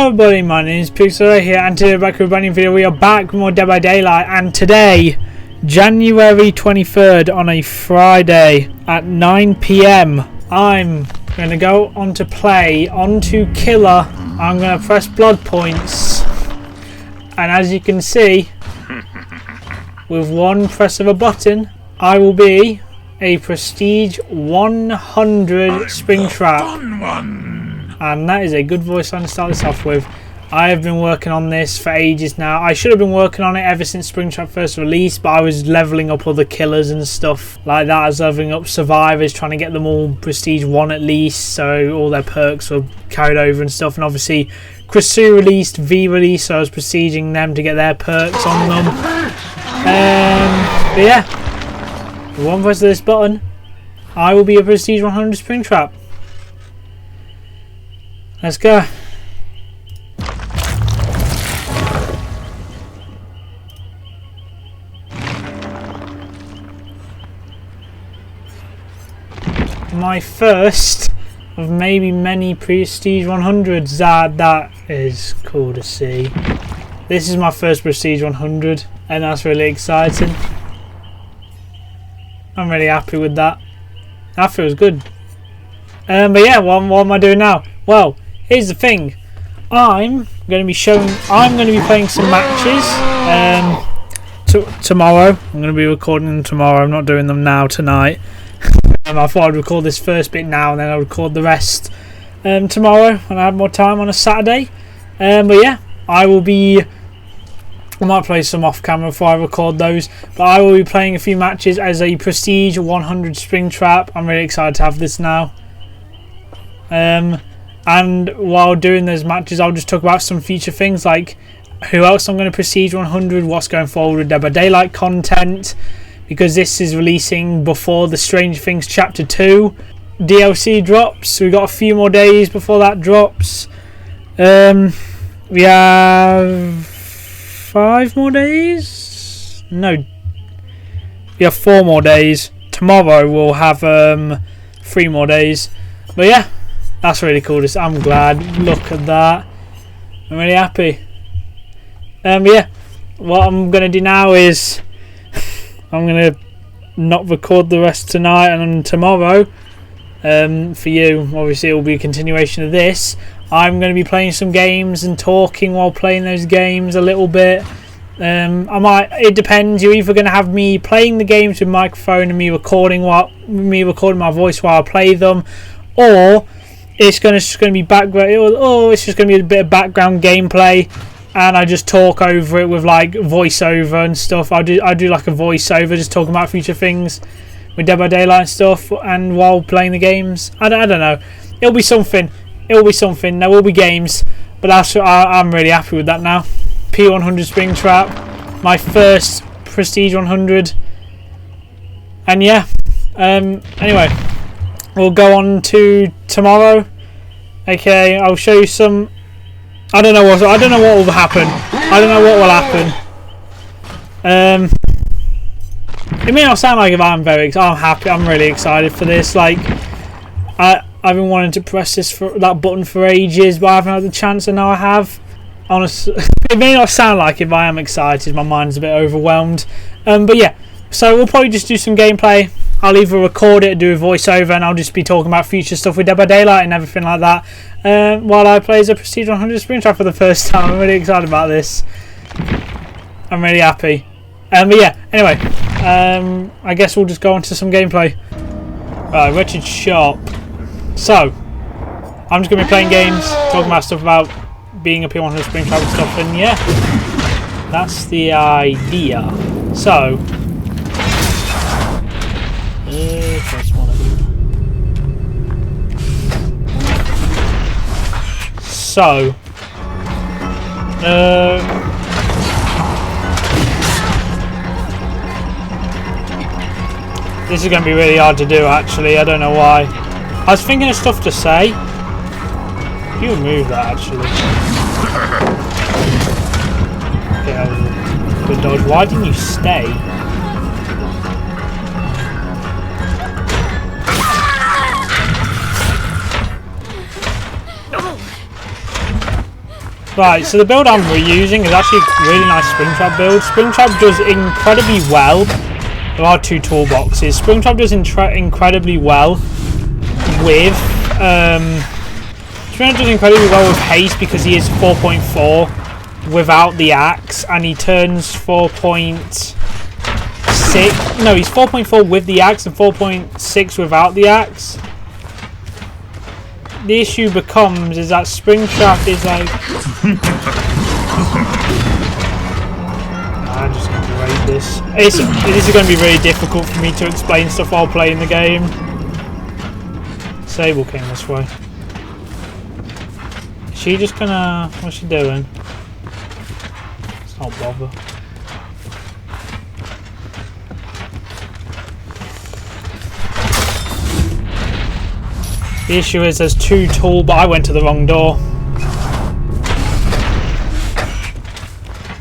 Hello everybody, my name is Pixel here and today we're back with a brand new video. We are back with more Dead by Daylight, and today, January 23rd on a Friday at 9 PM, I'm going to go on to play onto Killer. I'm going to press blood points, and as you can see, with one press of a button, I will be a Prestige 100 Springtrap. And that is a good voice line to start this off with. I have been working on this for ages now. I should have been working on it ever since Springtrap first released, but I was leveling up other killers and stuff like that. I was leveling up survivors, trying to get them all Prestige 1 at least, so all their perks were carried over and stuff. And obviously, Krisu released, V released, so I was prestiging them to get their perks on them. But yeah, with one press of this button, I will be a Prestige 100 Springtrap. Let's go. My first of maybe many Prestige 100s. That is cool to see. This is my first Prestige 100 and that's really exciting. I'm really happy with that. That feels good. But yeah, what am I doing now? Well, here's the thing. I'm going to be playing some matches tomorrow. I'm going to be recording them tomorrow. I'm not doing them now tonight. I thought I'd record this first bit now and then I'll record the rest tomorrow when I have more time on a Saturday. But yeah, I might play some off camera before I record those, but I will be playing a few matches as a Prestige 100 Springtrap. I'm really excited to have this now. And while doing those matches, I'll just talk about some future things like who else I'm going to Prestige 100, what's going forward with Dead by Daylight content, because this is releasing before the Stranger Things Chapter 2 DLC drops. We've got a few more days before that drops. We have 5 more days? No, we have 4 more days. Tomorrow we'll have 3 more days. But yeah, that's really cool. I'm glad. Look at that. I'm really happy. But yeah, what I'm going to do now is I'm going to not record the rest tonight and tomorrow. For you, obviously it will be a continuation of this. I'm going to be playing some games and talking while playing those games a little bit. It depends. You're either going to have me playing the games with microphone and me recording my voice while I play them, or it's just going to be background. It's just going to be a bit of background gameplay, and I just talk over it with like voiceover and stuff. I do like a voiceover, just talking about future things with Dead by Daylight and stuff, and while playing the games. I don't know. It'll be something. There will be games, but I'm really happy with that now. P100 Springtrap, my first Prestige 100, and yeah. Anyway, we'll go on to tomorrow. Okay, I'll show you some. I don't know what will happen. I don't know what will happen. It may not sound like if I'm happy. I'm really excited for this. Like, I've been wanting to press that button for ages, but I haven't had the chance, and now I have. Honestly, it may not sound like if I am excited. My mind's a bit overwhelmed. But yeah, so we'll probably just do some gameplay. I'll either record it or do a voiceover, and I'll just be talking about future stuff with Dead by Daylight and everything like that while I play as a Prestige 100 Springtrap for the first time. I'm really excited about this. I'm really happy. But yeah, anyway, I guess we'll just go on to some gameplay. Right, Wretched Shop. So, I'm just going to be playing games, talking about stuff about being a P100 Springtrap and stuff, and yeah, that's the idea. So, this is going to be really hard to do actually, I don't know why. I was thinking of stuff to say. You remove that actually. Okay, that was a good dodge. Why didn't you stay? Right, so the build I'm reusing is actually a really nice Springtrap build. Springtrap does incredibly well. There are two toolboxes. Springtrap does incredibly well with Springtrap does incredibly well with haste because he is 4.4 without the axe, and he turns 4.6. No, he's 4.4 with the axe and 4.6 without the axe. The issue becomes is that Springtrap is like. I'm just going to rate this. This is going to be really difficult for me to explain stuff while playing the game. Sable came this way. Is she just gonna... What's she doing? Let's not bother. The issue is there's two but I went to the wrong door.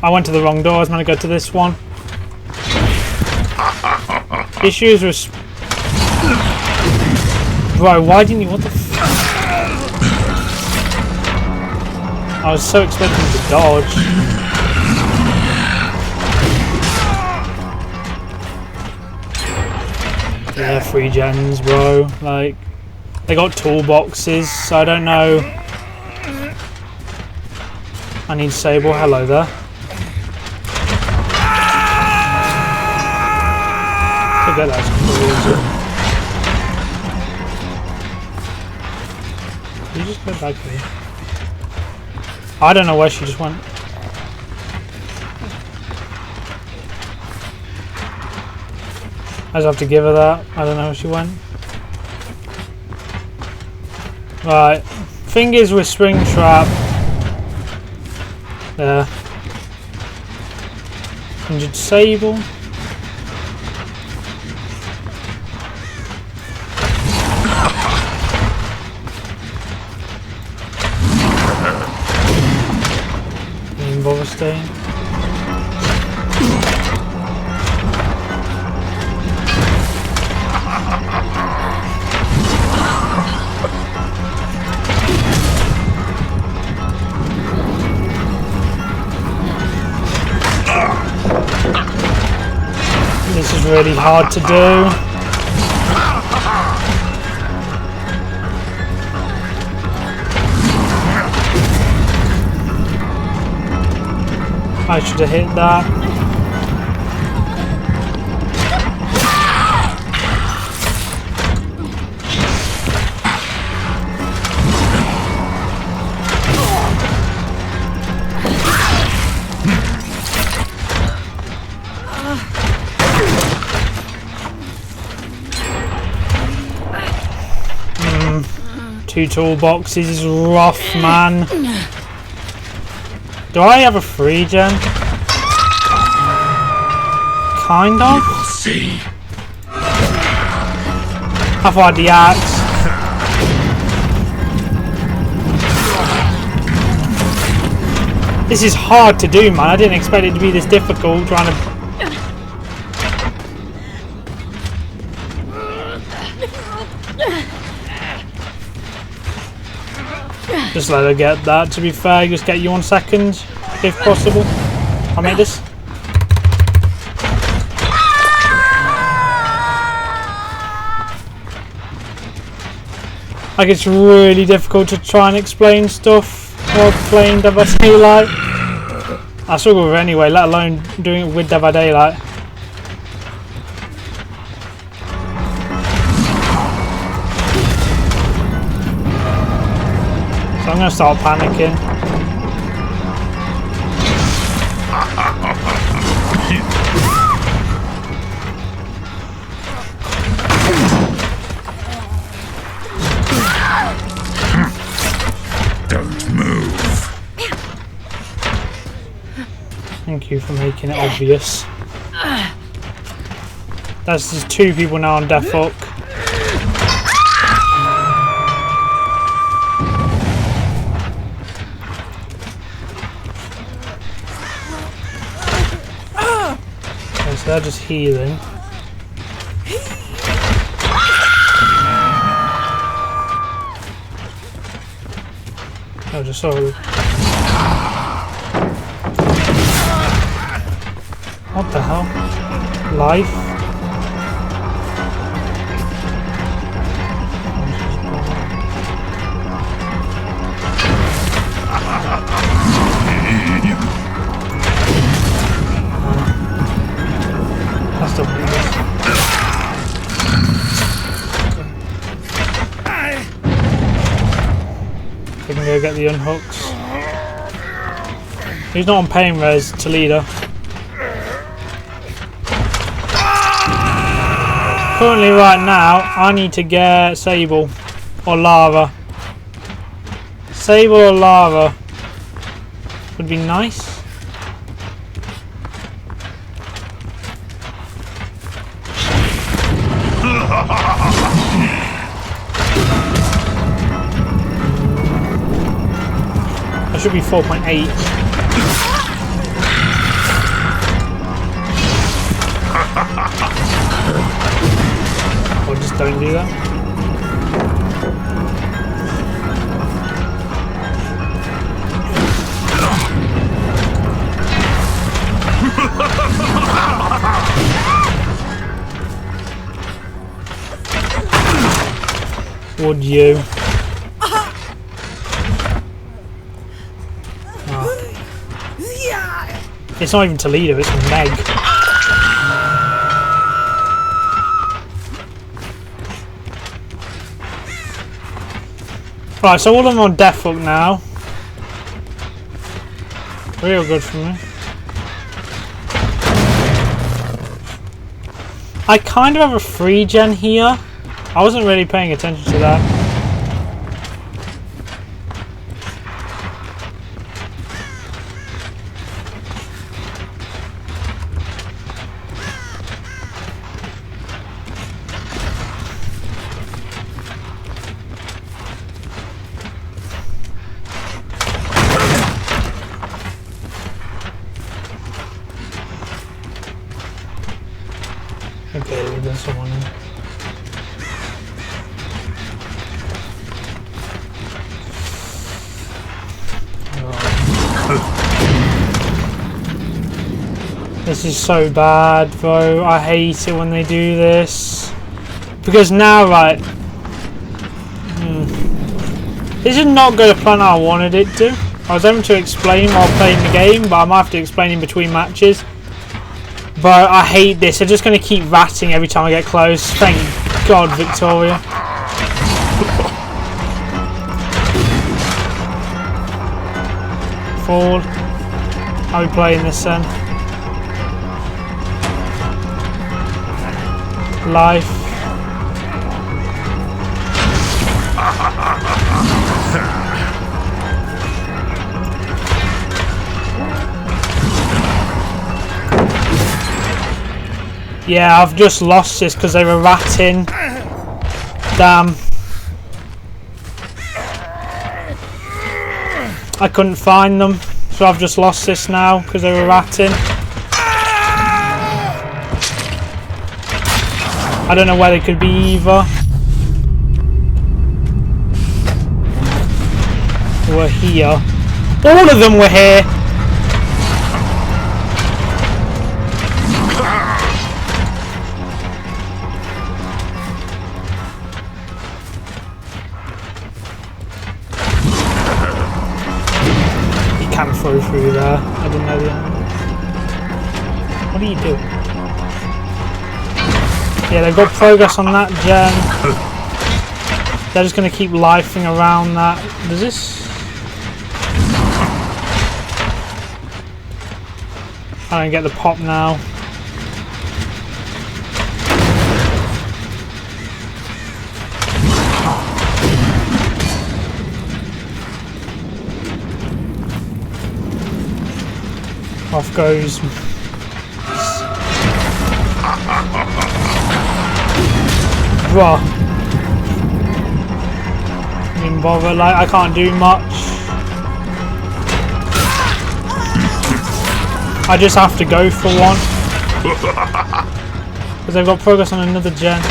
I went to the wrong door. I was meant to go to this one. The issue is with... Bro, why didn't you... What the f... I was so expecting to dodge. Yeah, 3 gens, bro. Like... They got toolboxes, so I don't know. I need Sable. Hello there. Forget that's cool. You just go back here. I don't know where she just went. I just have to give her that. I don't know where she went. Right, thing is with Springtrap, there, injured Sable. Didn't bother staying. This is really hard to do. I should have hit that. Two toolboxes is rough, man. Do I have a 3 gen? Kind of. See. I've had the axe. This is hard to do, man. I didn't expect it to be this difficult trying to. Just let her get that, to be fair. Just get you 1 second, if possible. I'll make this. Like, it's really difficult to try and explain stuff while playing Dead by Daylight. I struggle with it anyway, let alone doing it with Dead by Daylight. So I'm going to start panicking. Don't move. Thank you for making it obvious. That's just 2 people now on Death Hook. So they're just healing. Oh, just sorry. What the hell? Life? That's the weakness. We can go get the unhooks. He's not on pain res, Toledo. Currently, right now, I need to get Sable or Lava. Sable or Lava would be nice. I should be 4.8. Or just don't do that. Would you? It's not even Toledo, it's Meg. Right, so all of them on death hook now. Real good for me. I kind of have a free gen here. I wasn't really paying attention to that. Okay, there's someone in. This is so bad, bro. I hate it when they do this. Because now, right... This is not going to plan how I wanted it to. I was able to explain while playing the game, but I might have to explain in between matches. But I hate this. They're just going to keep ratting every time I get close. Thank God, Victoria. Fall. How are we playing this then? Life. Yeah, I've just lost this because they were ratting. Damn. I couldn't find them, so I've just lost this now because they were ratting. I don't know where they could be either. We're here. All of them were here. Can throw through there. I didn't know the end. What are you doing? Yeah, they've got progress on that gen. They're just going to keep lifing around that. Does this? I don't get the pop now. Off goes. Bruh. Didn't bother, like, I can't do much. I just have to go for one. Because they've got progress on another gen.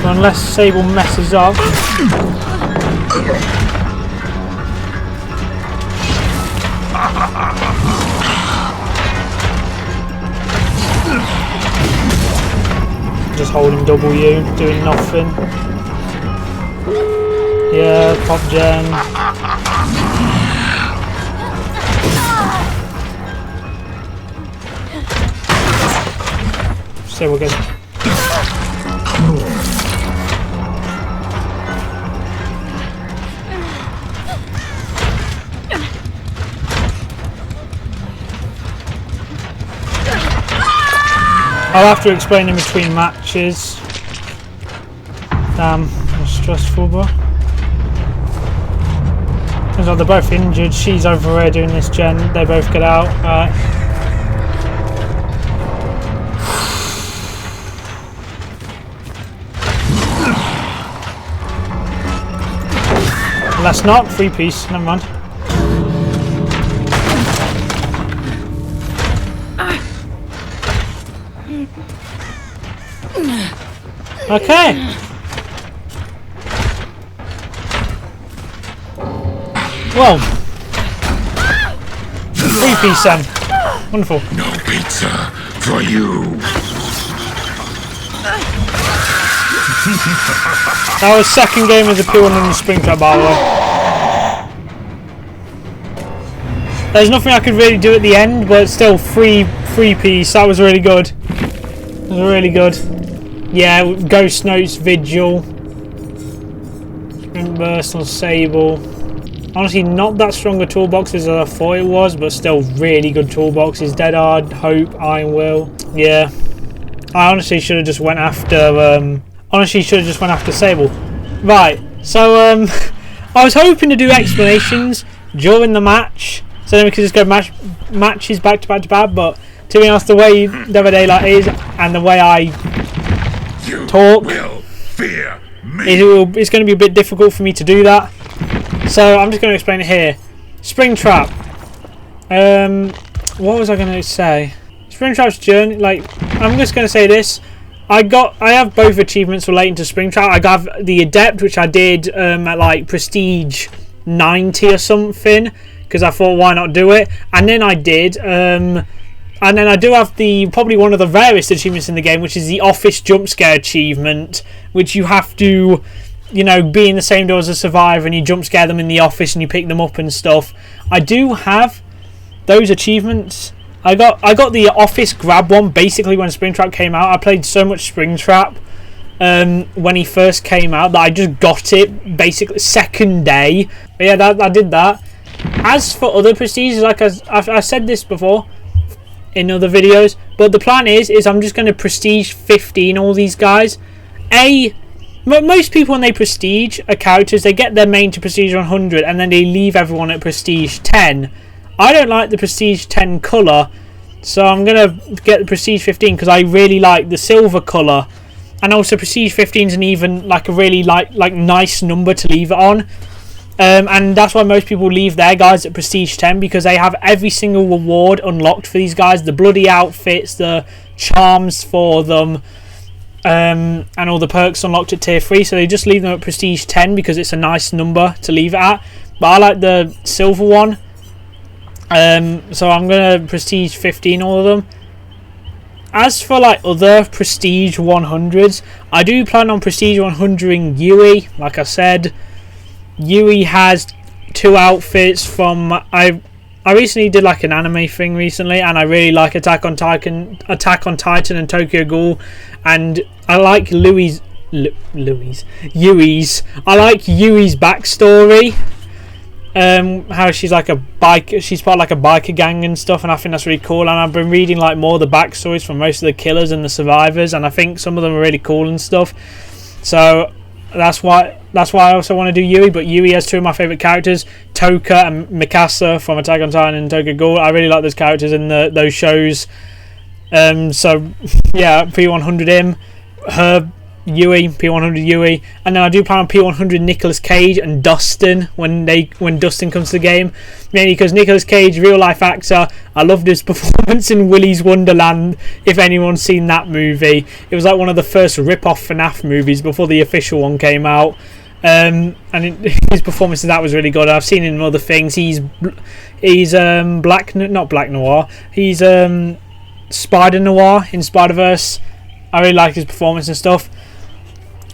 So unless Sable messes up. Just holding W, doing nothing. Yeah, pop gen. So we're good. I'll have to explain in between matches. Damn, that's stressful, bro. Turns out they're both injured. She's over here doing this gen. They both get out. Alright. Let's not. 3-piece. Never mind. Okay. Well, 3-piece then. Wonderful. No pizza for you. That was second game of the P100 Springtrap, by the way. There's nothing I could really do at the end, but still 3-piece. That was really good. That was really good. Yeah, Ghost Notes, Vigil, Sprint Burst on Sable. Honestly, not that strong a toolbox as I thought it was, but still really good toolboxes. Dead Hard, Hope, Iron Will. Yeah, I honestly should have just went after. Sable. Right. So I was hoping to do explanations during the match, so then we could just go matches back to back to back. But to be honest, the way Dead by Daylight is and the way I talk, it's going to be a bit difficult for me to do that. So I'm just going to explain it here. Springtrap. What was I going to say? Springtrap's journey. Like, I'm just going to say this. I have both achievements relating to Springtrap. I got the Adept, which I did at like Prestige 90 or something, because I thought, why not do it? And then I did. And then I do have probably one of the rarest achievements in the game, which is the Office Jump Scare achievement, which you have to, you know, be in the same door as a survivor and you jump scare them in the office and you pick them up and stuff. I do have those achievements. I got the Office Grab one basically when Springtrap came out. I played so much Springtrap when he first came out that I just got it basically second day. But yeah, I did that. As for other prestiges, like I said this before in other videos, but the plan is I'm just going to prestige 15 all these guys. Most people when they prestige a characters, they get their main to prestige 100 and then they leave everyone at prestige 10. I don't like the prestige 10 colour, so I'm going to get the prestige 15 because I really like the silver colour, and also prestige 15 is an even like a really like nice number to leave it on. And that's why most people leave their guys at Prestige 10, because they have every single reward unlocked for these guys. The bloody outfits, the charms for them, and all the perks unlocked at Tier 3. So they just leave them at Prestige 10 because it's a nice number to leave it at. But I like the silver one. So I'm going to Prestige 15 all of them. As for like other Prestige 100s, I do plan on Prestige 100ing Yui, like I said. Yui has 2 outfits from I recently did like an anime thing recently, and I really like Attack on Titan and Tokyo Ghoul, and I like Yui's I like Yui's backstory. How she's like she's part of like a biker gang and stuff, and I think that's really cool. And I've been reading like more of the backstories from most of the killers and the survivors, and I think some of them are really cool and stuff. So that's why I also want to do Yui. But Yui has 2 of my favourite characters, Toka and Mikasa from Attack on Titan and Tokyo Ghoul. I really like those characters in those shows. So yeah, P100 him, her, Yui, P100 Yui, and then I do plan on P100 Nicolas Cage and Dustin when Dustin comes to the game, mainly because Nicolas Cage, real life actor. I loved his performance in Willy's Wonderland. If anyone's seen that movie, it was like one of the first rip-off FNAF movies before the official one came out. and his performance in that was really good. I've seen him in other things. He's not Black Noir. He's Spider Noir in Spider-Verse. I really like his performance and stuff.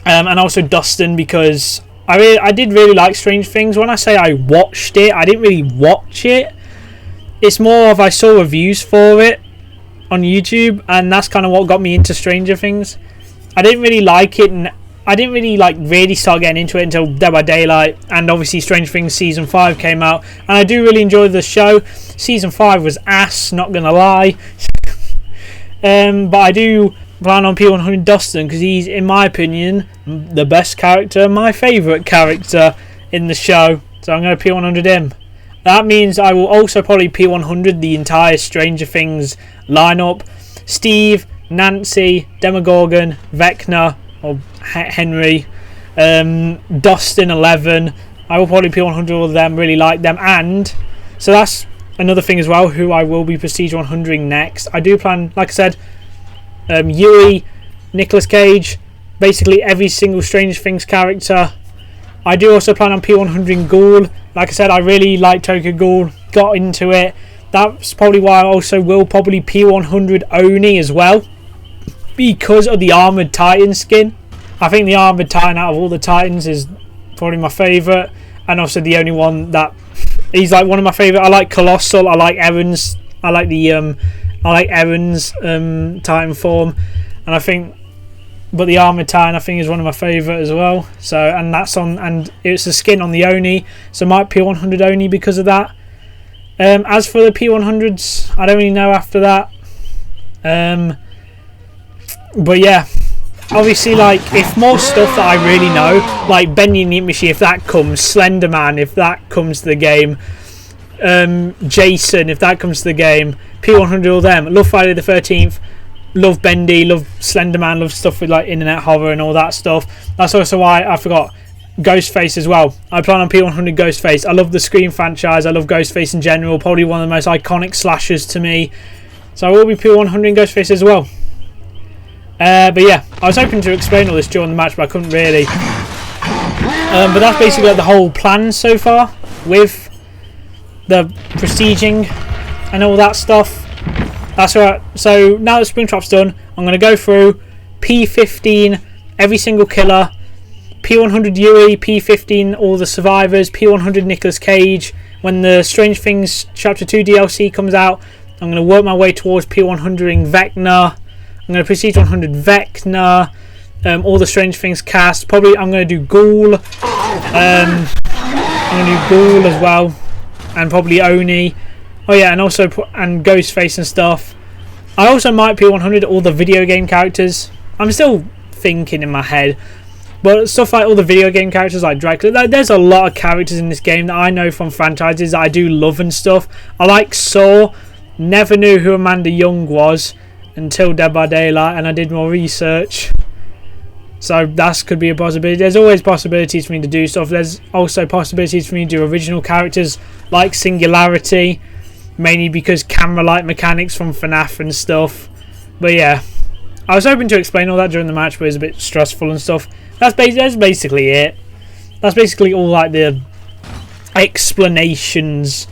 And also Dustin, because I did really like Strange Things. When I say I watched it, I didn't really watch it. It's more of I saw reviews for it on YouTube, and that's kind of what got me into Stranger Things. I didn't really like it, and I didn't really really start getting into it until Dead by Daylight, and obviously Stranger Things Season 5 came out, and I do really enjoy the show. Season 5 was ass, not gonna lie. But I do plan on P100 Dustin, because he's, in my opinion, the best character, my favourite character in the show, so I'm going to P100 him. That means I will also probably P100 the entire Stranger Things lineup. Steve, Nancy, Demogorgon, Vecna, or Henry, Dustin 11. I will probably P100 all of them, really like them. And so that's another thing as well, who I will be Prestige 100ing next. I do plan, like I said, Yui, Nicolas Cage, basically every single Stranger Things character. I do also plan on P100ing Ghoul. Like I said, I really like Tokyo Ghoul, got into it. That's probably why I also will probably P100 Oni as well, because of the Armoured Titan skin. I think the Armoured Titan out of all the Titans is probably my favourite, and also the only one that he's like one of my favourite. I like Colossal, I like Aaron's, I like Aaron's Titan form, and I think, but the Armoured Titan I think is one of my favourite as well. So, and that's on, and it's a skin on the Oni, so might P100 Oni because of that. As for the P100s, I don't really know after that. But yeah, obviously, like, if more stuff that I really know, like Bendy Neat Machine, if that comes, Slenderman, if that comes to the game, Jason, if that comes to the game, P100 all them. Love Friday the 13th, love Bendy, love Slenderman, love stuff with like internet horror and all that stuff. That's also why I forgot Ghostface as well. I plan on P100 Ghostface. I love the Scream franchise, I love Ghostface in general, probably one of the most iconic slashers to me. So I will be P100 Ghostface as well. But yeah, I was hoping to explain all this during the match, but I couldn't really. But that's basically like the whole plan so far with the prestiging and all that stuff. That's right. So now that Springtrap's done, I'm going to go through P15 every single killer, P100 Yui, P15 all the survivors, P100 Nicolas Cage. When the Strange Things Chapter 2 DLC comes out, I'm going to work my way towards P100ing Vecna. I'm going to Prestige 100 Vecna, all the Strange Things cast. Probably I'm going to do Ghoul. I'm going to do Ghoul as well, and probably Oni. Oh yeah, and also and Ghostface and stuff. I also might P100 all the video game characters. I'm still thinking in my head, but stuff like all the video game characters like Dracula. There's a lot of characters in this game that I know from franchises that I do love and stuff. I like Saw. Never knew who Amanda Young was until Dead by Daylight, and I did more research, so that could be a possibility. There's always possibilities for me to do stuff. There's also possibilities for me to do original characters like Singularity, mainly because camera light mechanics from FNAF and stuff. But yeah, I was hoping to explain all that during the match, but it's a bit stressful and stuff. That's basically it. That's basically all like the explanations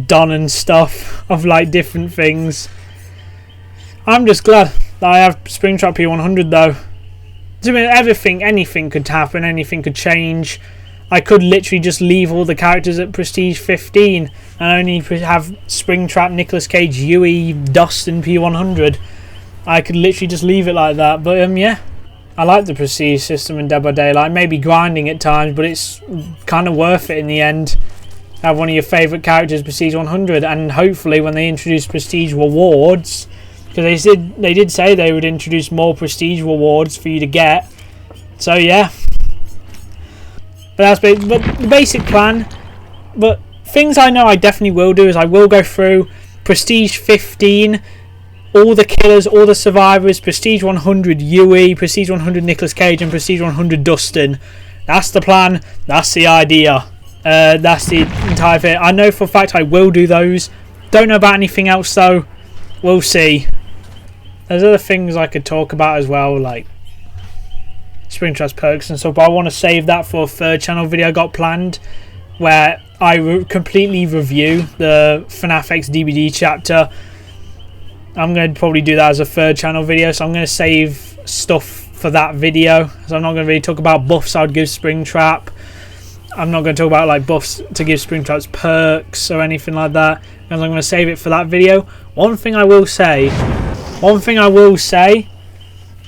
done and stuff of like different things. I'm just glad that I have Springtrap P100 though. I mean, anything could happen, anything could change. I could literally just leave all the characters at Prestige 15 and only have Springtrap, Nicolas Cage, Yui, Dustin P100. I could literally just leave it like that. But yeah, I like the Prestige system in Dead by Daylight. Maybe grinding at times, but it's kind of worth it in the end. Have one of your favourite characters Prestige 100, and hopefully when they introduce Prestige rewards, because they did say they would introduce more Prestige rewards for you to get. So yeah, but the basic plan. But things I know I definitely will do is I will go through Prestige 15, all the killers, all the survivors, Prestige 100 Yui, Prestige 100 Nicolas Cage, and Prestige 100 Dustin. That's the plan. That's the idea. That's the entire thing. I know for a fact I will do those. Don't know about anything else though. We'll see. There's other things I could talk about as well, like Springtrap's perks and stuff, but I want to save that for a third channel video I got planned, where I completely review the FNAF X DVD chapter. I'm going to probably do that as a third channel video, so I'm going to save stuff for that video. So I'm not going to really talk about buffs I would give Springtrap. I'm not going to talk about like buffs to give Springtrap's perks or anything like that, because I'm going to save it for that video. One thing I will say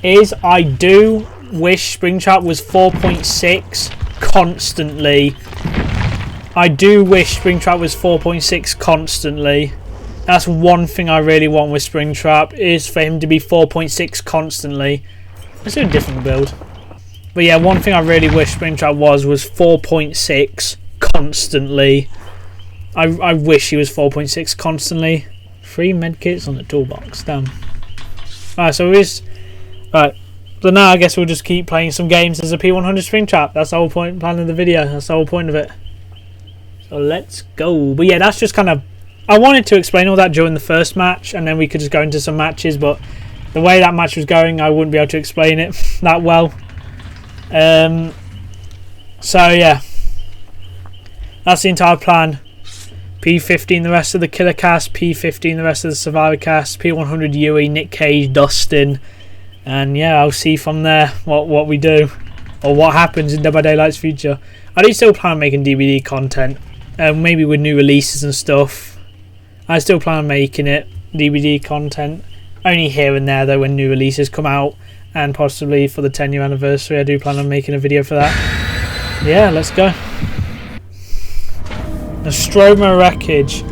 is I do wish Springtrap was 4.6 constantly. I do wish Springtrap was 4.6 constantly. That's one thing I really want with Springtrap, is for him to be 4.6 constantly. Let's do a different build. But yeah, one thing I really wish Springtrap was 4.6 constantly. I wish he was 4.6 constantly. 3 medkits on the toolbox, damn. Alright, so Alright, so now I guess we'll just keep playing some games as a P100 Springtrap. That's the whole point, plan of the video. That's the whole point of it. So let's go. But yeah, that's just kind of... I wanted to explain all that during the first match, and then we could just go into some matches, but the way that match was going, I wouldn't be able to explain it that well. So yeah, that's the entire plan. P15 the rest of the killer cast, P15 the rest of the survivor cast, P100 Yui, Nick Cage, Dustin, and yeah, I'll see from there what we do or what happens in Dead by Daylight's future. I do still plan on making DVD content, maybe with new releases and stuff. I still plan on making it DVD content, only here and there though when new releases come out, and possibly for the 10-year anniversary I do plan on making a video for that. Yeah, let's go. Nostromo Wreckage.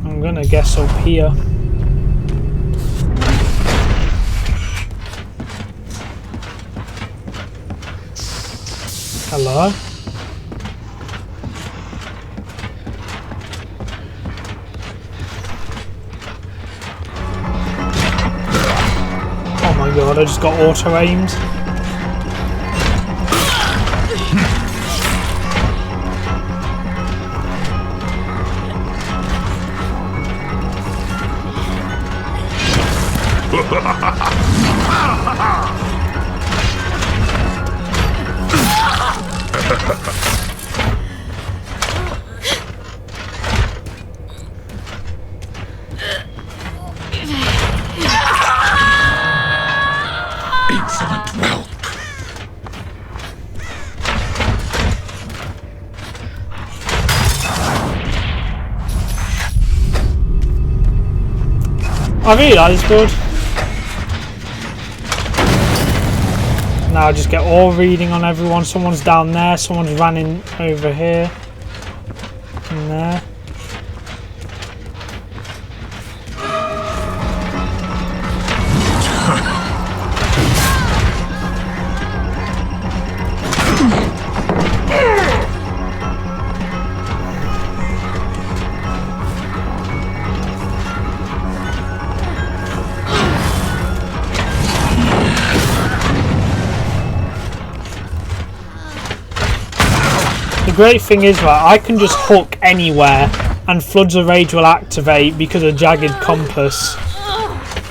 I'm gonna guess up here. Hello? Oh my god, I just got auto-aimed. Insolent whelp. I really like this build. Now I just get all reading on everyone. Someone's down there, someone's running over here. And there. The great thing is, right, I can just hook anywhere and Floods of Rage will activate because of Jagged Compass,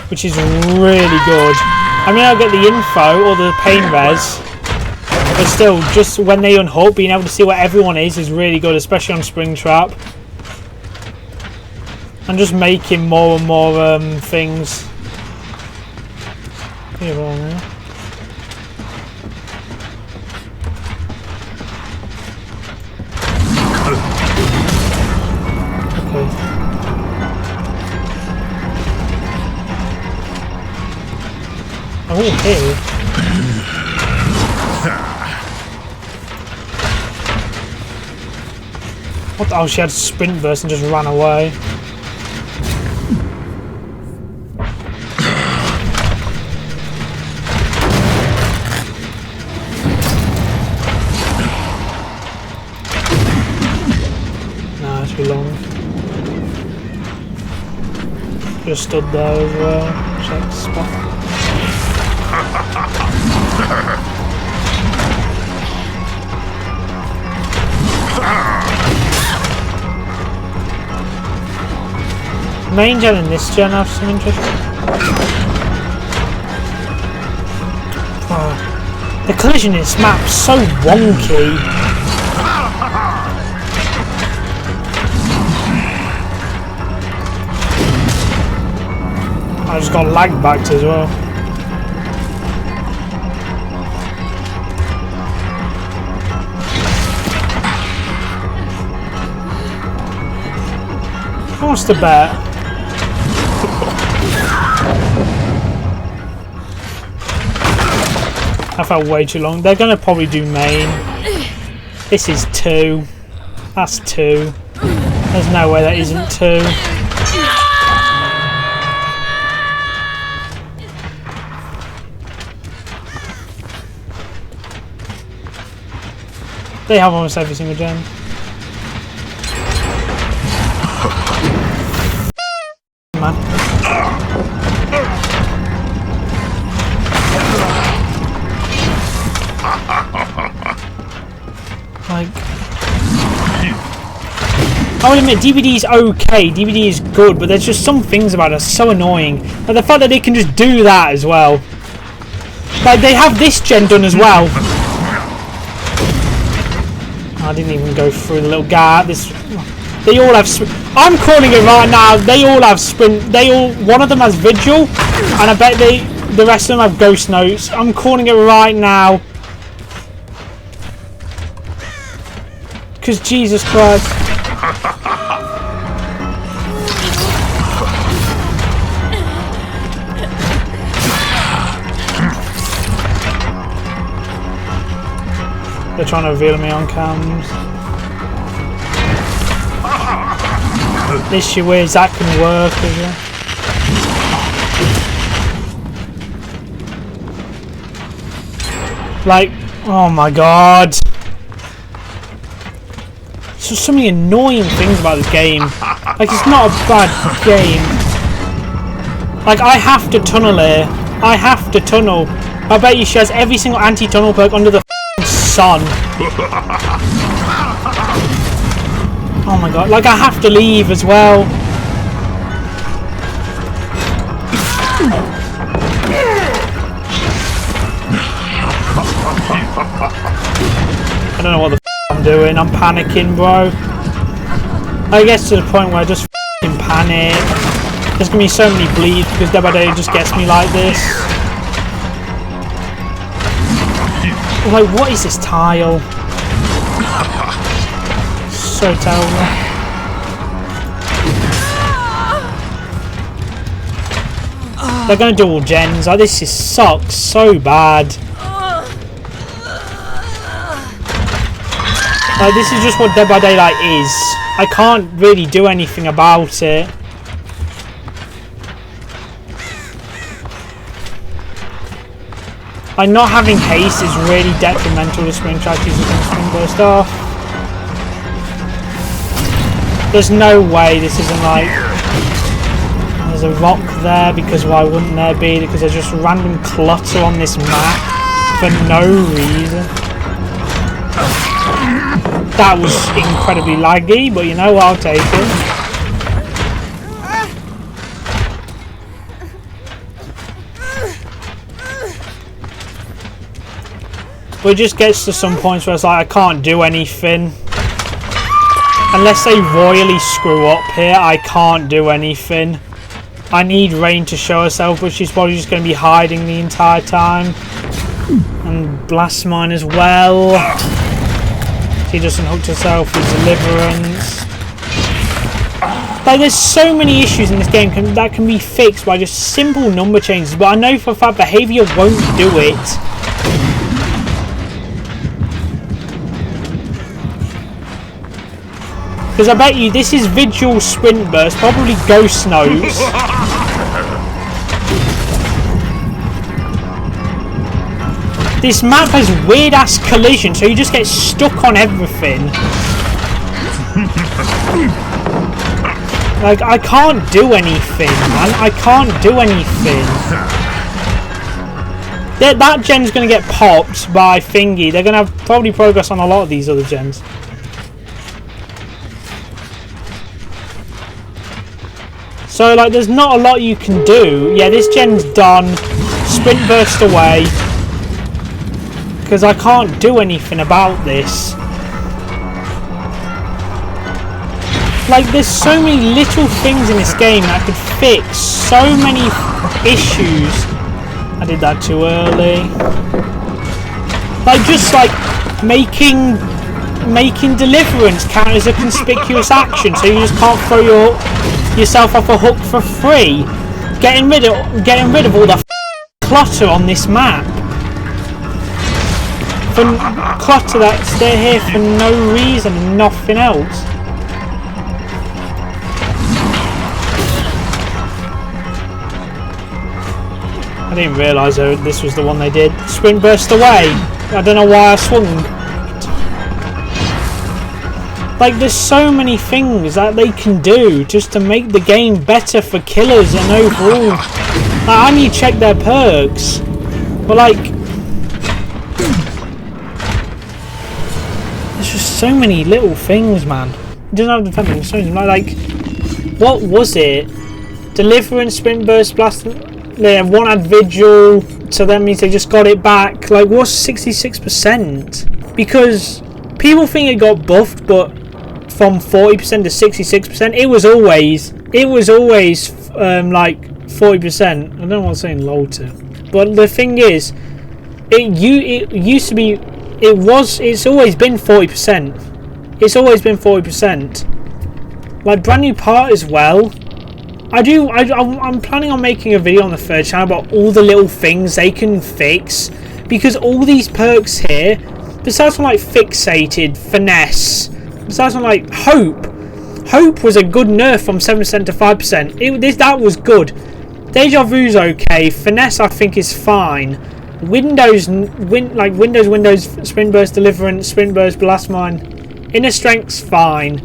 which is really good. I mean, I'll get the info or the pain res, but still, just when they unhook, being able to see where everyone is really good, especially on Springtrap. And just making more and more things. Here we are now. Oh, hey. What the, oh, she had sprint burst and just ran away. Nah, it's too long. Just stood there as well. Check the spot. Main gen and this gen have some interest. Oh, the collision in this map's so wonky. I just got lag backed as well. Who wants to bet? I felt way too long. They're gonna probably do main. This is 2. That's 2. There's no way that isn't 2. They have almost every single gen. Man. Like, I will admit DVD is okay, DVD is good, but there's just some things about it so annoying. Like the fact that they can just do that as well. Like they have this gen done as well. I didn't even go through the little gap. They all have. I'm calling it right now. They all have sprint. One of them has vigil, and I bet the rest of them have ghost notes. I'm calling it right now. Because Jesus Christ. They're trying to reveal me on cams. The issue is that can work, is it? Like, oh my god. There's just so many annoying things about this game. Like, it's not a bad game. Like, I have to tunnel here. I have to tunnel. I bet you she has every single anti-tunnel perk under the sun. Oh my god, like I have to leave as well. I don't know what the I'm doing, I'm panicking, bro. I get to the point where I just panic. There's gonna be so many bleeds because day by day it just gets me like this. Like, what is this tile? So terrible. They're gonna do all gens. Like, this sucks so bad. Like, this is just what Dead by Daylight is. I can't really do anything about it. Like, not having haste is really detrimental to Springtrap because you can swing burst off. There's no way this isn't like... There's a rock there because why wouldn't there be? Because there's just random clutter on this map for no reason. That was incredibly laggy, but you know what, I'll take it. But it just gets to some points where it's like, I can't do anything. Unless they royally screw up here, I can't do anything. I need Rain to show herself, but she's probably just going to be hiding the entire time. And Blast Mine as well. She just unhooked herself with Deliverance. Like, there's so many issues in this game that can be fixed by just simple number changes, but I know for a fact behaviour won't do it. Because I bet you this is Vigil Sprint Burst, probably Ghost Notes. This map has weird ass collision, so you just get stuck on everything. Like, I can't do anything, man. I can't do anything. That gen's going to get popped by Thingy. They're going to have probably progress on a lot of these other gens. So like there's not a lot you can do. Yeah, this gen's done. Sprint burst away. Because I can't do anything about this. Like there's so many little things in this game that could fix so many issues. I did that too early. Like just like making deliverance count as a conspicuous action, so you just can't throw yourself off a hook for free. Getting rid of all the clutter on this map. For clutter that's there here for no reason and nothing else. I didn't realise this was the one they did. Sprint burst away. I don't know why I swung. Like there's so many things that they can do just to make the game better for killers and overall. Like, I need to check their perks. But like there's just so many little things, man. It doesn't have to depend on like what was it? Deliverance, sprint burst, blast. Yeah, one had vigil, so that means they just got it back. Like, what's 66%? Because people think it got buffed, but from 40% to 66%, it was always like 40%. I don't know what I'm saying low to, but the thing is, it used to be, it's always been 40%. It's always been 40%. Like brand new part as well. I'm planning on making a video on the third channel about all the little things they can fix, because all these perks here, besides from like fixated, finesse, besides from like hope was a good nerf from 7% to 5%. That was good. Deja vu's okay. Finesse I think is fine. Windows, sprint burst, deliverance, sprint burst, blast mine, inner strength's fine.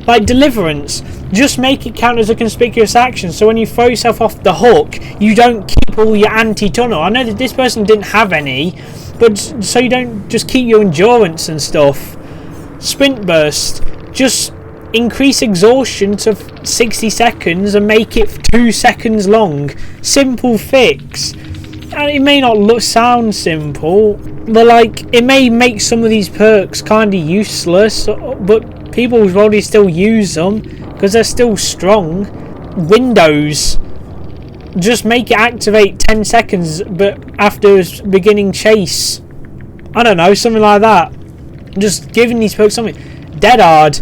Like deliverance, just make it count as a conspicuous action, so when you throw yourself off the hook, you don't keep all your anti-tunnel. I know that this person didn't have any, but so you don't just keep your endurance and stuff. Sprint burst, just increase exhaustion to 60 seconds and make it 2 seconds long. Simple fix. And it may not sound simple, but like it may make some of these perks kind of useless, but people will probably still use them because they're still strong. Windows, just make it activate 10 seconds but after beginning chase. I don't know, something like that. Just giving these perks something. Dead Hard,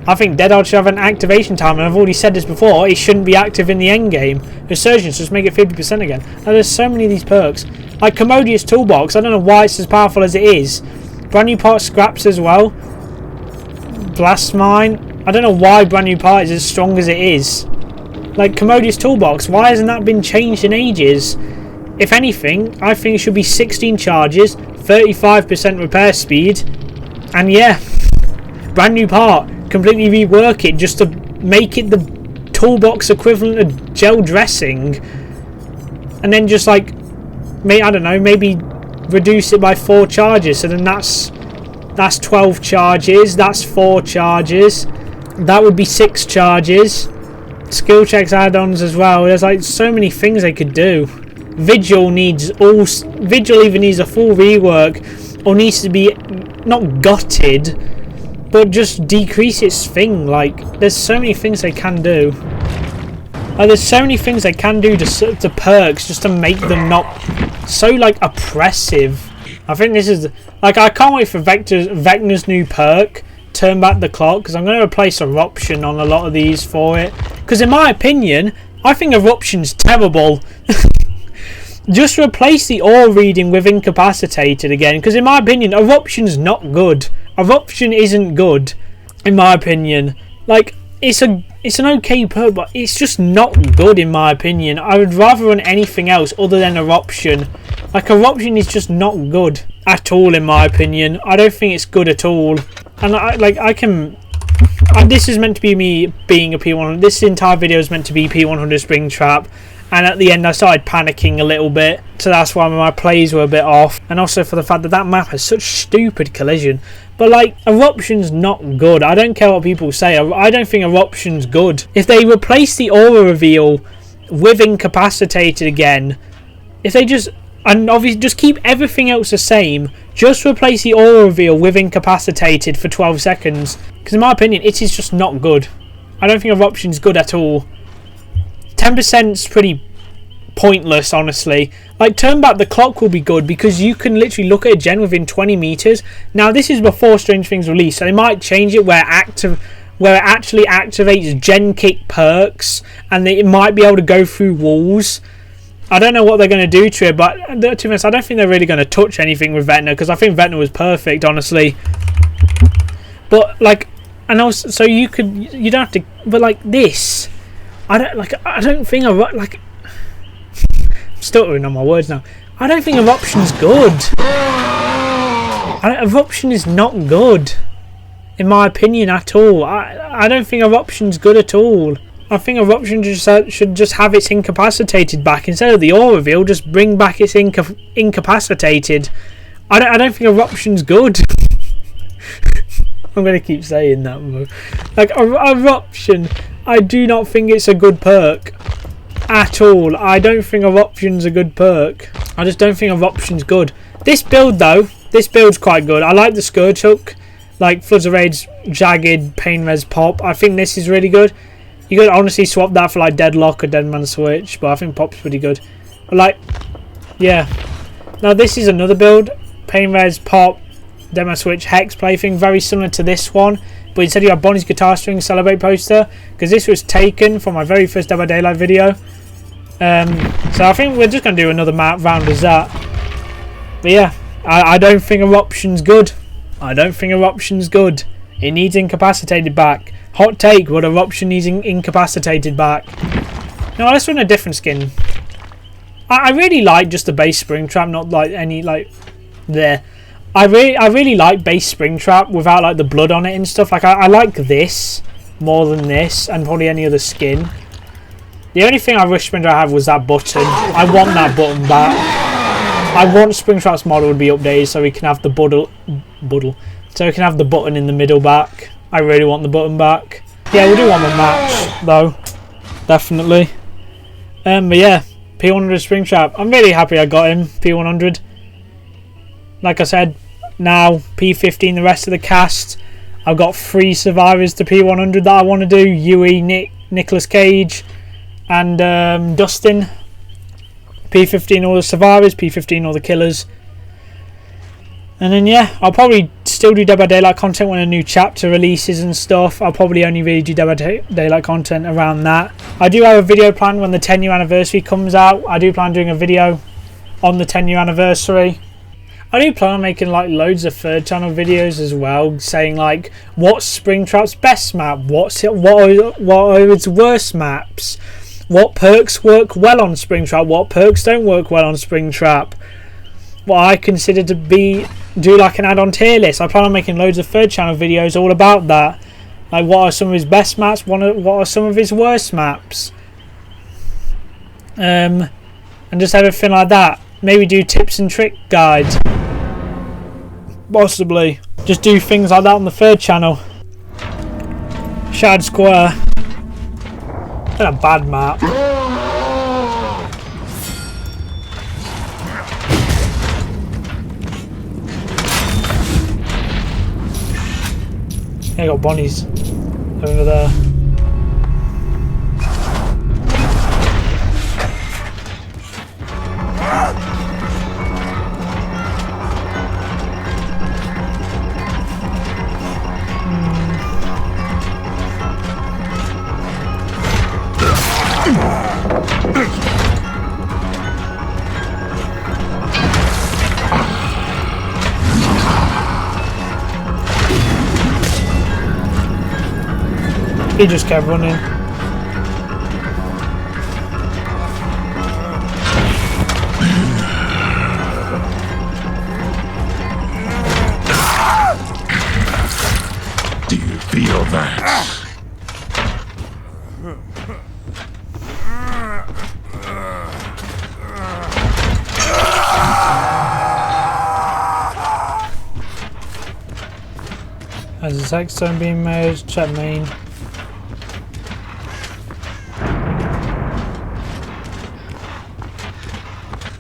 I think Dead Hard should have an activation time, and I've already said this before, it shouldn't be active in the end game. Resurgence, just make it 50% again. Now, there's so many of these perks. Like Commodious Toolbox, I don't know why it's as powerful as it is. Brand new part scraps as well. Blast Mine, I don't know why brand new part is as strong as it is. Like Commodious Toolbox, why hasn't that been changed in ages? If anything, I think it should be 16 charges, 35% repair speed, and yeah, brand new part. Completely rework it just to make it the toolbox equivalent of gel dressing, and then just like, I don't know, maybe reduce it by 4 charges. So then that's 12 charges. That's 4 charges. That would be 6 charges. Skill checks add-ons as well. There's like so many things they could do. Vigil either needs a full rework or needs to be not gutted, but just decrease its thing. Like there's so many things they can do. Like there's so many things they can do to perks just to make them not so like oppressive. I think this is like, I can't wait for Vecna's new perk, Turn Back the Clock, because I'm going to replace Eruption on a lot of these for it. Because in my opinion, I think Eruption's terrible. Just replace the ore reading with Incapacitated again, because in my opinion, Eruption's not good. Eruption isn't good, in my opinion. Like, it's an okay perk, but it's just not good in my opinion. I would rather run anything else other than Eruption. Like, Eruption is just not good at all in my opinion. I don't think it's good at all. And this is meant to be me being a P100. This entire video is meant to be P100 Springtrap. and at the end I started panicking a little bit, so that's why my plays were a bit off, and also for the fact that that map has such stupid collision. But like, Eruption's not good. I don't care what people say, I don't think Eruption's good. If they replace the aura reveal with incapacitated again, if they just, and obviously just keep everything else the same, just replace the aura reveal with incapacitated for 12 seconds, because in my opinion it is just not good. I don't think Eruption's good at all. 10%'s pretty pointless, honestly. Like, turn back the clock will be good, because you can literally look at a gen within 20 meters. Now this is before Strange Things release, so they might change it where it actually activates gen kick perks, and it might be able to go through walls. I don't know what they're going to do to it, but to be honest, I don't think they're really going to touch anything with Vecna, because I think Vecna was perfect, honestly. But like, and also, so you don't have to, but like this, I don't think I'm stuttering on my words now. I don't think Eruption's good. Eruption is not good, in my opinion, at all. I don't think Eruption's good at all. I think Eruption should just have its incapacitated back. Instead of the aura reveal, just bring back its incapacitated. I don't think Eruption's good. I'm going to keep saying that, bro. Like, Eruption, I do not think it's a good perk at all. I don't think Eruption's a good perk. I just don't think Eruption's good. This build, though, this build's quite good. I like the Scourge Hook, like Floods of Rage, Jagged, Pain Res Pop. I think this is really good. You could honestly swap that for like Deadlock or Deadman Switch, but I think Pop's pretty good. But like, yeah. Now this is another build. Pain Res, Pop, Deadman Switch, Hex plaything, very similar to this one. But instead you have Bonnie's Guitar String Celebrate poster, because this was taken from my very first Dead by Daylight video. So I think we're just going to do another map round as that. But yeah, I don't think Eruption's good. I don't think Eruption's good. It needs incapacitated back. Hot take, but Eruption needs incapacitated back. No, let's run a different skin. I really like just the base Springtrap, not like any like there. I really like base Springtrap without like the blood on it and stuff. Like I like this more than this, and probably any other skin. The only thing I wish Springtrap had was that button. I want that button back. I want Springtrap's model to be updated so we can have the so we can have the button in the middle back. I really want the button back. Yeah, we'll do one more match though, definitely. But yeah, P100 Springtrap. I'm really happy I got him. P100. Like I said, now P15. The rest of the cast. I've got 3 survivors to P100 that I want to do. Yui, Nicolas Cage, and Dustin. P15 all the survivors. P15 all the killers. And then yeah, I'll probably still do Dead by Daylight content when a new chapter releases and stuff. I'll probably only really do Dead by Daylight content around that. I do have a video planned when the 10-year anniversary comes out. I do plan on doing a video on the 10-year anniversary. I do plan on making like loads of third channel videos as well, saying like what's Springtrap's best map, what are its worst maps, what perks work well on Springtrap, what perks don't work well on Springtrap. What I consider to be do like an add-on tier list. I plan on making loads of third channel videos all about that. Like what are some of his best maps, what are some of his worst maps, and just everything like that. Maybe do tips and trick guides, possibly. Just do things like that on the third channel. Shad Square, not a bad map. Yeah, I got Bonnie's over there. He just kept running. Do you feel that? There's a sex zone being made. Check main.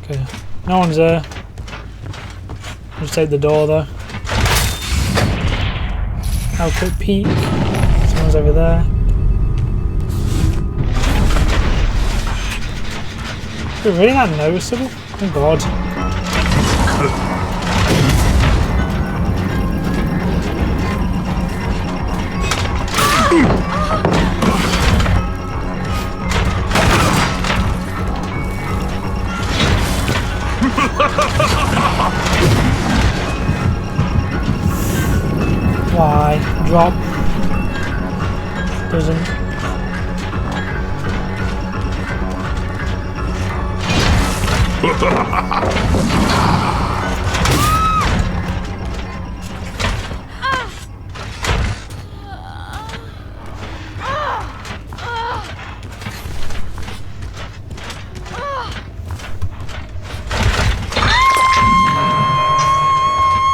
Okay, no one's there. Just take the door though. Have a quick peek. Someone's over there. Is it really that noticeable? Oh god. Why? Drop. Doesn't.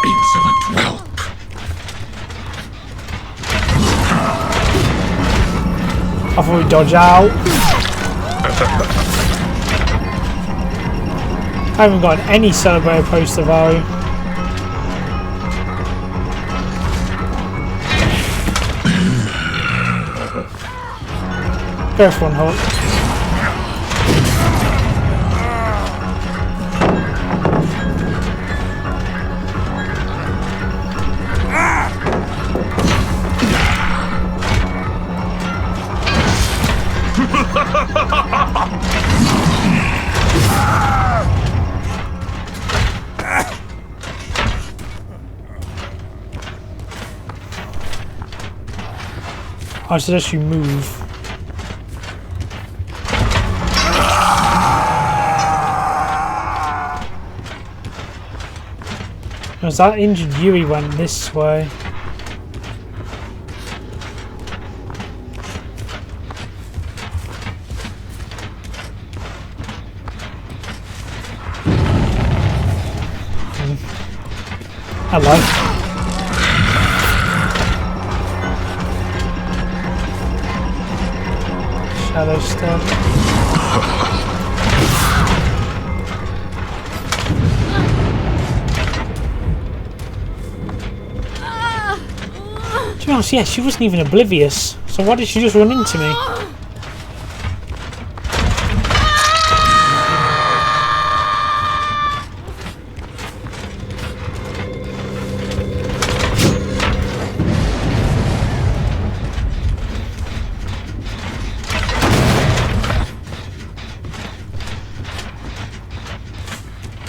Insolent whelp. I thought we'd dodge out. I haven't got any celebrator poster value. Go for one hook. I suggest you move. As that injured Yui went this way. Hello. Shadow stuff. To be honest, yeah, she wasn't even oblivious. So why did she just run into me?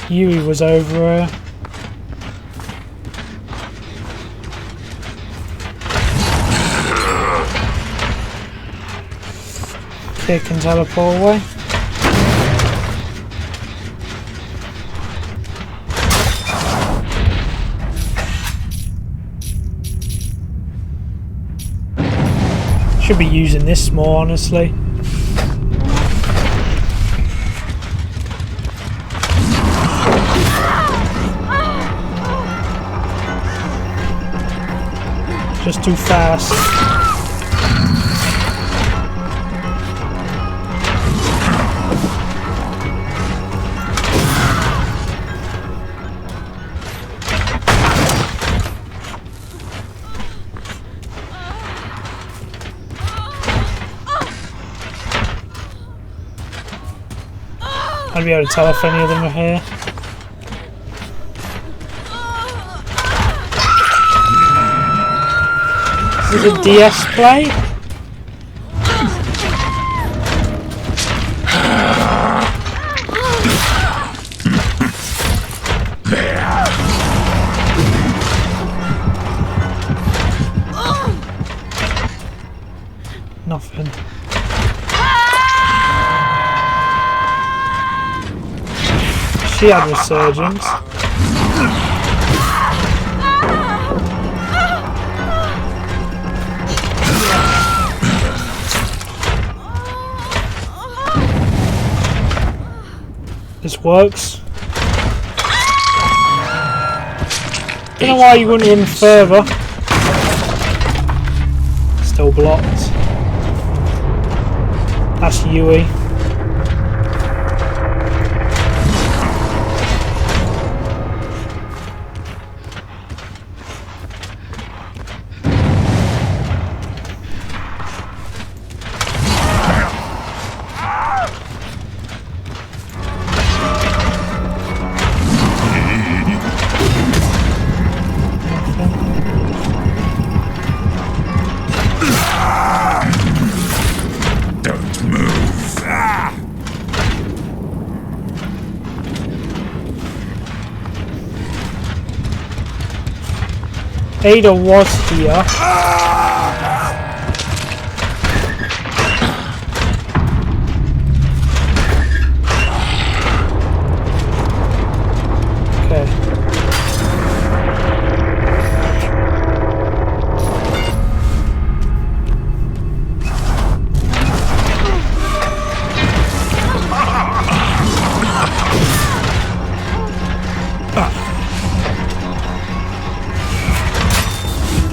Yui was over her. Kick and teleport away. Should be using this more, honestly. Just too fast. I'd be able to tell if any of them are here. Is it a DS play? Nothing. She had resurgence. This works. Don't know why you wouldn't run further. Still blocked. That's Yui. Ada was here. Okay.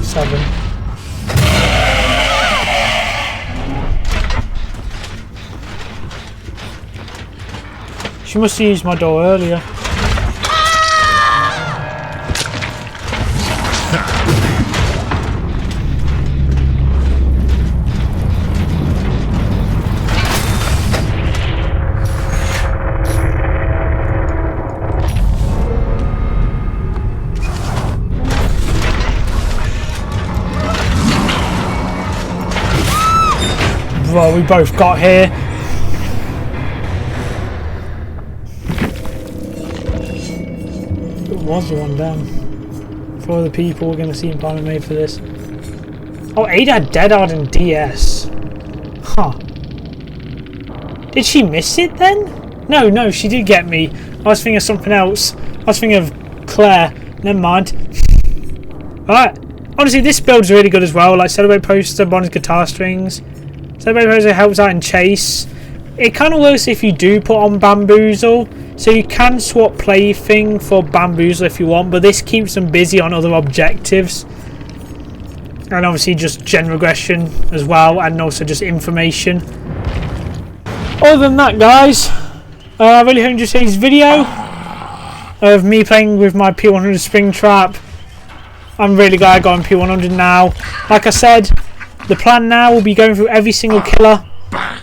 Seven. She must have used my door earlier. Well, we both got here. It was the one down. For other people, we're going to see him finally made for this. Oh, Ada had Dead Hard and DS. Huh. Did she miss it then? No, she did get me. I was thinking of something else. I was thinking of Claire. Never mind. Alright. Honestly, this build's really good as well. Like, Celebrate poster, bonus guitar strings. Celebrate poster helps out in chase. It kind of works if you do put on Bamboozle. So you can swap plaything for Bamboozle if you want. But this keeps them busy on other objectives. And obviously just general aggression as well. And also just information. Other than that, guys, I really hope you enjoyed today's video of me playing with my P100 Springtrap. I'm really glad I got on P100 now. Like I said, the plan now will be going through every single killer,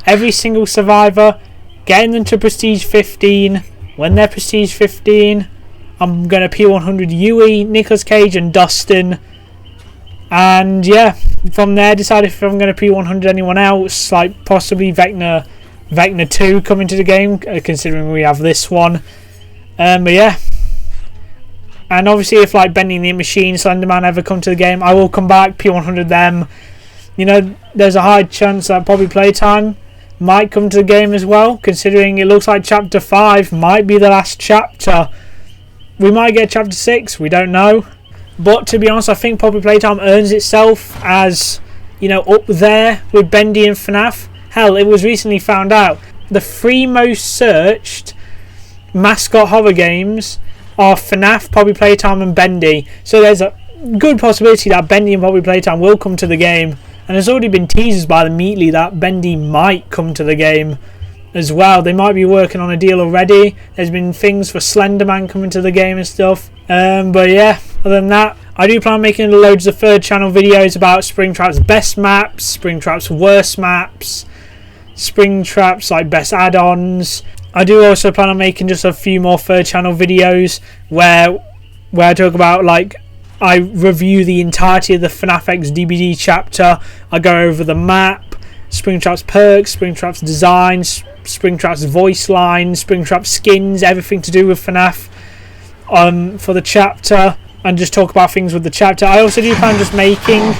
every single survivor, getting them to Prestige 15. When they're Prestige 15, I'm going to P100 Yui, Nicolas Cage and Dustin. And yeah, from there decide if I'm going to P100 anyone else, like possibly Vecna 2 coming to the game, considering we have this one. But yeah. And obviously if like Bending the Machine, Slenderman ever come to the game, I will come back, P100 them. You know, there's a high chance that probably Playtime might come to the game as well, considering it looks like Chapter 5 might be the last chapter. We might get Chapter 6, we don't know. But to be honest, I think Poppy Playtime earns itself as, you know, up there with Bendy and FNAF. Hell, it was recently found out the 3 most searched mascot horror games are FNAF, Poppy Playtime and Bendy. So there's a good possibility that Bendy and Poppy Playtime will come to the game. And there's already been teasers by the Meatly that Bendy might come to the game as well. They might be working on a deal already. There's been things for Slenderman coming to the game and stuff. But yeah, other than that, I do plan on making loads of third channel videos about Springtrap's best maps, Springtrap's worst maps, Springtrap's like best add-ons. I do also plan on making just a few more third channel videos where I talk about like I review the entirety of the FNAF X DBD chapter. I go over the map, Springtrap's perks, Springtrap's designs, Springtrap's voice lines, Springtrap's skins, everything to do with FNAF for the chapter, and just talk about things with the chapter. I also do plan just making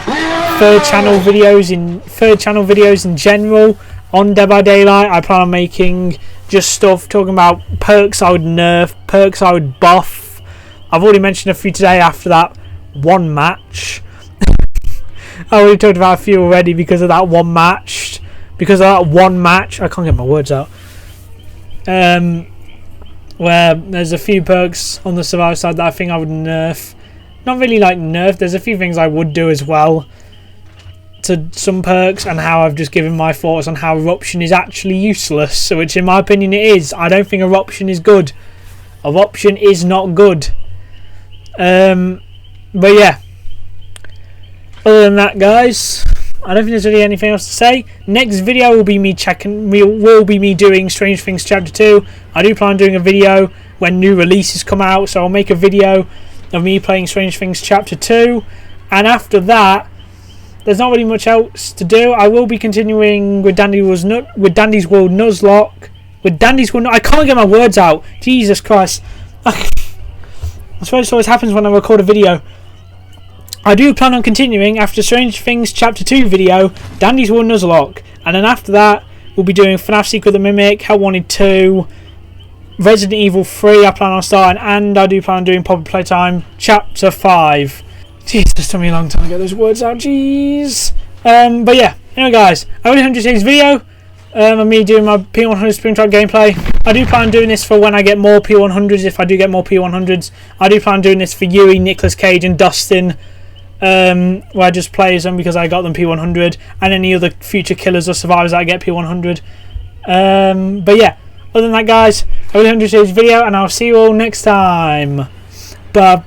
third channel videos in general on Dead by Daylight. I plan on making just stuff talking about perks I would nerf, perks I would buff. I've already mentioned a few today after that one match. I already talked about a few already because of that one match. I can't get my words out. Where there's a few perks on the survivor side that I think I would nerf. Not really like nerf. There's a few things I would do as well to some perks, and how I've just given my thoughts on how eruption is actually useless. So, which in my opinion it is. I don't think eruption is good. Eruption is not good. But yeah. Other than that, guys, I don't think there's really anything else to say. Next video will be me doing Strange Things Chapter 2. I do plan on doing a video when new releases come out, so I'll make a video of me playing Strange Things Chapter 2. And after that, there's not really much else to do. I will be continuing with Dandy's World Nuzlocke. I can't get my words out. Jesus Christ. I swear this always happens when I record a video. I do plan on continuing after Strange Things Chapter 2 video, Dandy's World Nuzlocke. And then after that, we'll be doing FNAF Secret of the Mimic, Hell Wanted 2, Resident Evil 3 I plan on starting, and I do plan on doing Public Playtime Chapter 5. Jeez, this took me a long time to get those words out, jeez. But yeah, anyway guys, I really hope you enjoyed today's video of me doing my P100 Springtrap gameplay. I do plan on doing this for when I get more P100s, if I do get more P100s. I do plan on doing this for Yui, Nicolas Cage and Dustin, where I just play as them because I got them P100, and any other future killers or survivors that I get P100. But yeah, other than that guys, I really hope you enjoyed today's video, and I'll see you all next time. Bye.